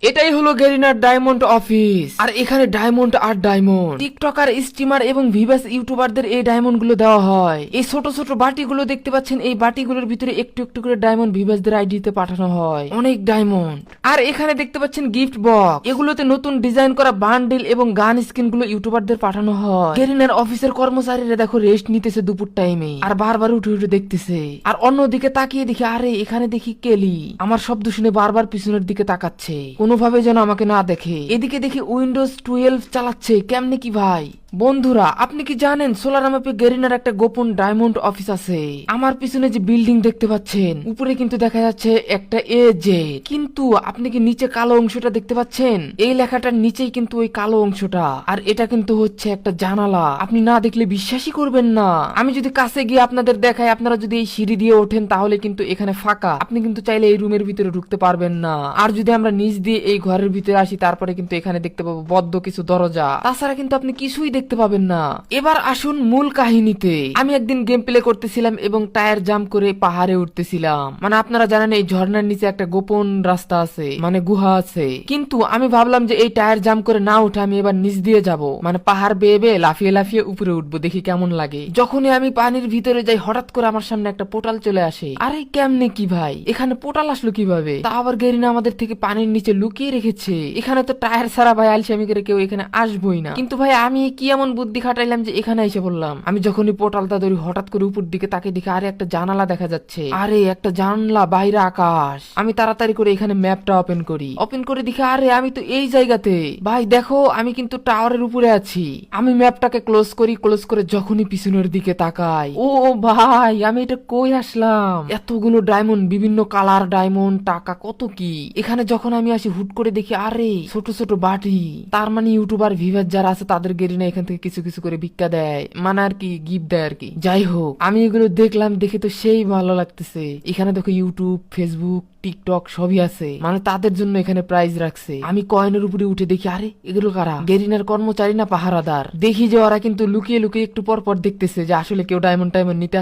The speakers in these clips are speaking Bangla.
এটাই হলো গেরিনার ডায়মন্ড অফিস। আর এখানে ডায়মন্ড আর ডায়মন্ড টিকটকার, স্ট্রিমার এবং ভিভাস ইউটিউবারদের এই ডায়মন্ড গুলো দেওয়া হয়। এই ছোট ছোট বাটিগুলো দেখতে পাচ্ছেন, এই বাটিগুলোর ভিতরে একটু একটু করে ডায়মন্ড ভিভাসদের আইডিতে পাঠানো হয়, অনেক ডায়মন্ড। আর এখানে দেখতে পাচ্ছেন গিফট বক্স, এগুলোতে নতুন ডিজাইন করা বান্ডিল এবং গান স্কিন গুলো ইউটিউবারদের পাঠানো হয়। গেরিনার অফিসের কর্মচারীরা দেখো রেস্ট নিতেছে দুপুর টাইমে, আর বারবার উঠে উঠে দেখতেছে। আর অন্যদিকে তাকিয়ে দেখি, আরে এখানে দেখি কেলি আমার শব্দ শুনে বারবার পিছনের দিকে তাকাচ্ছে, কোনোভাবে যেন আমাকে না দেখে। এদিকে দেখি উইন্ডোজ 12 চালাচ্ছে, কেমনে কি ভাই? বন্ধুরা, আপনি কি জানেন সোলার ম্যাপে গেরিনার একটা গোপন ডায়মন্ড অফিস আছে? আমার পিছনে যে বিল্ডিং দেখতে পাচ্ছেন, উপরে কিন্তু দেখা যাচ্ছে একটা এজে, কিন্তু আপনি কি নিচে কালো অংশটা দেখতে পাচ্ছেন? এই লেখাটার নিচেই কিন্তু ওই কালো অংশটা, আর এটা কিন্তু হচ্ছে একটা জানালা। আপনি না দেখলে বিশ্বাসই করবেন না। আমি যদি কাছে গিয়ে আপনাদের দেখাই, আপনারা যদি এই সিঁড়ি দিয়ে ওঠেন, তাহলে কিন্তু এখানে ফাঁকা, আপনি কিন্তু চাইলে এই রুমের ভিতরে ঢুকতে পারবেন না। আর যদি আমরা নিচ দিয়ে এই ঘরের ভিতরে আসি, তারপরে কিন্তু এখানে দেখতে পাবো বদ্ধ কিছু দরজা, তাছাড়া কিন্তু আপনি কিছুই দেখতে পাবেন না। এবার আসুন মূল কাহিনীতে। আমি একদিন গেম প্লে করতেছিলাম এবং টায়ার জাম্প করে পাহাড়ে উঠতেছিলাম। মানে আপনারা জানেন এই ঝর্ণার নিচে একটা গোপন রাস্তা আছে, মানে গুহা আছে। কিন্তু আমি ভাবলাম যে এই টায়ার জাম্প করে না উঠে আমি এবার নিচ দিয়ে যাব, মানে পাহাড় বেয়ে বেয়ে লাফিয়ে লাফিয়ে উপরে উঠবো, দেখি কেমন লাগে। যখনই আমি পানির ভিতরে যাই, হঠাৎ করে আমার সামনে একটা পোর্টাল চলে আসে। আরে কেমনে কি ভাই, এখানে পোর্টাল আসলো কিভাবে? তা আবার গেরিনা আমাদের থেকে পানির নিচে লুকিয়ে রেখেছে। এখানে তো টায়ার ছাড়া ভাই আলসামি করে কেউ এখানে আসবোই না। কিন্তু ভাই আমি কি এমন বুদ্ধি খাটাইলাম যে এখানে এসে বললাম। আমি যখনই পোর্টালটা ধরি, হঠাৎ করে উপর দিকে তাকে দেখি, আরে একটা জানালা দেখা যাচ্ছে। আরে একটা জানলা, বাইরে আকাশ। আমি তাড়াতাড়ি করে এখানে ম্যাপটা ওপেন করি, ওপেন করে দেখি আরে আমি তো এই জায়গাতে। ভাই দেখো, আমি কিন্তু টাওয়ারের উপরে আছি। আমি ম্যাপটাকে ক্লোজ করি, ক্লোজ করে যখনই পিছনের দিকে তাকাই, ও ভাই আমি এটা কই আসলাম? এতগুলো ডায়মন্ড, বিভিন্ন কালার ডায়মন্ড, টাকা কত কি। এখানে যখন আমি আসি, হুট করে দেখি আরে ছোট ছোট বাটি। তার মানে ইউটিউবার ভিভার যারা আছে তাদের গেরিনা এখান থেকে কিছু কিছু করে ভিক্ষা দেয়, মানে আর কি গিফট দেয় আর কি। যাই হোক, আমি এগুলো দেখলাম, দেখে তো সেই ভালো লাগতেছে। এখানে দেখো ইউটিউব, ফেসবুক, টিকটক সবই আছে, মানে তাদের জন্য এখানে প্রাইজ রাখছে। আমি কয়েনের উপরে উঠে দেখি, আরে এগুলো কারা? গেরিনার কর্মচারী না পাহারাদার? দেখি যে ওরা কিন্তু লুকিয়ে লুকিয়ে একটু পর পর দেখতেছে যে আসলে কেউ ডায়মন্ড টাইমন্ড নিতে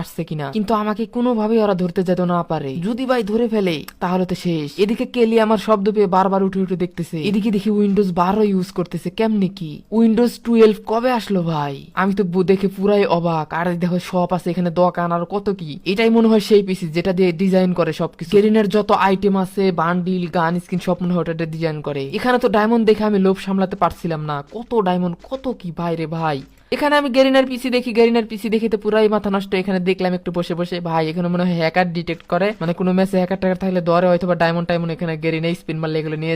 আসছে কিনা। কিন্তু আমাকে কোনোভাবে ওরা ধরতে যেতে না পারে। যদি ভাই ধরে ফেলে তাহলে তো শেষ। এদিকে কেলি আমার শব্দ পেয়ে বারবার উঠে উঠে দেখতেছে। এদিকে দেখি উইন্ডোজ 12 ইউজ করতেছে, কেমনে কি? উইন্ডোজ 12 কবে আসলো ভাই? আমি তো দেখে পুরাই অবাক। আর দেখো শপ আছে এখানে, দোকান, আর কত কি। এটাই মনে হয় সেই পিসি যেটা দিয়ে ডিজাইন করে সবকিছু। গেরিনার যত আইটেম আছে, বান্ডিল, গান স্কিন, সব মনে হয় ওটা ডিজাইন করে। এখানে তো ডায়মন্ড দেখে আমি লোভ সামলাতে পারছিলাম না। কত ডায়মন্ড, কত কি ভাই রে ভাই। এখানে আমি গেরিনার পিসি দেখি, গেরিনার পিসি দেখে তো পুরাই মাথা নষ্ট। এখানে দেখলাম একটু বসে বসে, ভাই এখানে মনে হয় হ্যাকার ডিটেক্ট করে, মানে কোনো ম্যাচে হ্যাকার ট্যাকার থাকলে দরে হয়তো বা ডায়মন্ড টাইমন্ড এখানে গেরিনা স্পিন মারলে এগুলো নিয়ে